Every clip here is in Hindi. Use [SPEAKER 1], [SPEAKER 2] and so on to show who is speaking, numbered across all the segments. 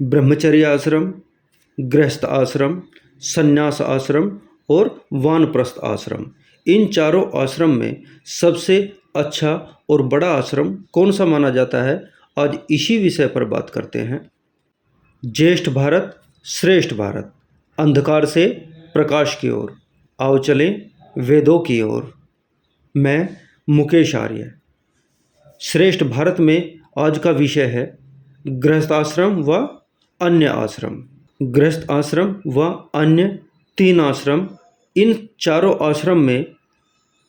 [SPEAKER 1] ब्रह्मचर्य आश्रम, गृहस्थ आश्रम, संन्यास आश्रम और वानप्रस्थ आश्रम। इन चारों आश्रम में सबसे अच्छा और बड़ा आश्रम कौन सा माना जाता है, आज इसी विषय पर बात करते हैं। ज्येष्ठ भारत, श्रेष्ठ भारत, अंधकार से प्रकाश की ओर, आओ चलें वेदों की ओर। मैं मुकेश आर्य। श्रेष्ठ भारत में आज का विषय है गृहस्थ आश्रम व अन्य आश्रम। गृहस्थ आश्रम व अन्य 3 आश्रम, इन चारों आश्रम में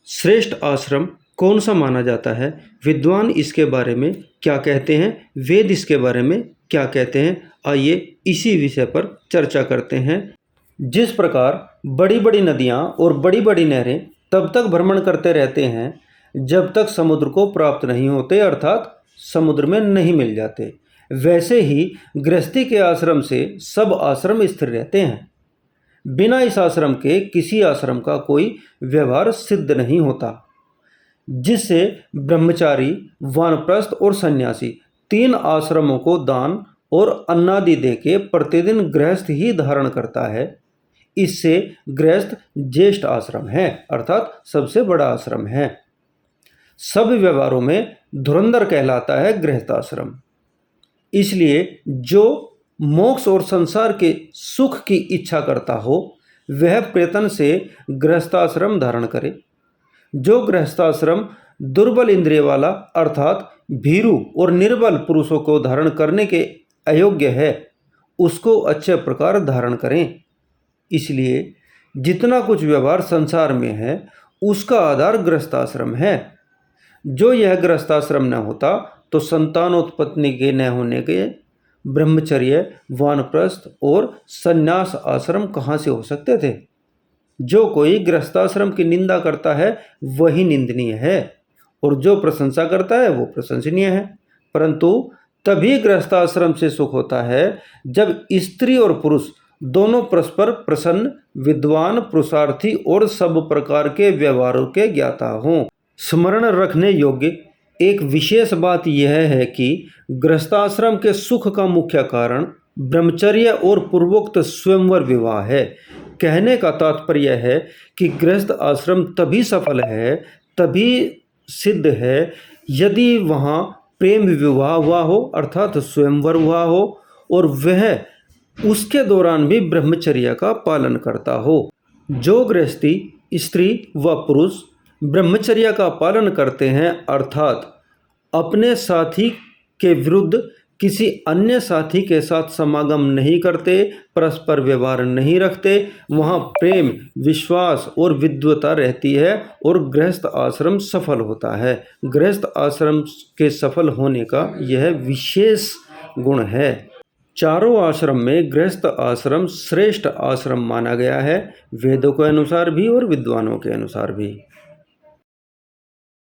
[SPEAKER 1] श्रेष्ठ आश्रम कौन सा माना जाता है, विद्वान इसके बारे में क्या कहते हैं, वेद इसके बारे में क्या कहते हैं, आइए इसी विषय पर चर्चा करते हैं। जिस प्रकार बड़ी बड़ी नदियाँ और बड़ी बड़ी नहरें तब तक भ्रमण करते रहते हैं जब तक समुद्र को प्राप्त नहीं होते, अर्थात समुद्र में नहीं मिल जाते, वैसे ही गृहस्थी के आश्रम से सब आश्रम स्थिर रहते हैं। बिना इस आश्रम के किसी आश्रम का कोई व्यवहार सिद्ध नहीं होता, जिससे ब्रह्मचारी, वानप्रस्थ और सन्यासी 3 आश्रमों को दान और अन्नादि देके प्रतिदिन गृहस्थ ही धारण करता है। इससे गृहस्थ ज्येष्ठ आश्रम है, अर्थात सबसे बड़ा आश्रम है। सब व्यवहारों में धुरंधर कहलाता है गृहस्थ आश्रम। इसलिए जो मोक्ष और संसार के सुख की इच्छा करता हो वह प्रयत्न से गृहस्थाश्रम धारण करे। जो गृहस्थाश्रम दुर्बल इंद्रिय वाला अर्थात भीरू और निर्बल पुरुषों को धारण करने के अयोग्य है, उसको अच्छे प्रकार धारण करें। इसलिए जितना कुछ व्यवहार संसार में है उसका आधार गृहस्थाश्रम है। जो यह गृहस्थाश्रम न होता तो संतानोत्पत्ति के न होने के ब्रह्मचर्य, वानप्रस्थ और संन्यास आश्रम कहाँ से हो सकते थे। जो कोई गृहस्थाश्रम की निंदा करता है वही निंदनीय है और जो प्रशंसा करता है वो प्रशंसनीय है। परंतु तभी गृहस्थाश्रम से सुख होता है जब स्त्री और पुरुष दोनों परस्पर प्रसन्न, विद्वान, पुरुषार्थी और सब प्रकार के व्यवहारों के ज्ञाता हों। स्मरण रखने योग्य एक विशेष बात यह है कि गृहस्थाश्रम के सुख का मुख्य कारण ब्रह्मचर्य और पूर्वोक्त स्वयंवर विवाह है। कहने का तात्पर्य है कि गृहस्थ आश्रम तभी सफल है, तभी सिद्ध है, यदि वहाँ प्रेम विवाह हुआ हो अर्थात स्वयंवर हुआ हो और वह उसके दौरान भी ब्रह्मचर्य का पालन करता हो। जो गृहस्थी स्त्री व पुरुष ब्रह्मचर्य का पालन करते हैं अर्थात अपने साथी के विरुद्ध किसी अन्य साथी के साथ समागम नहीं करते, परस्पर व्यवहार नहीं रखते, वहाँ प्रेम, विश्वास और विद्वता रहती है और गृहस्थ आश्रम सफल होता है। गृहस्थ आश्रम के सफल होने का यह विशेष गुण है। चारों आश्रम में गृहस्थ आश्रम श्रेष्ठ आश्रम माना गया है, वेदों के अनुसार भी और विद्वानों के अनुसार भी।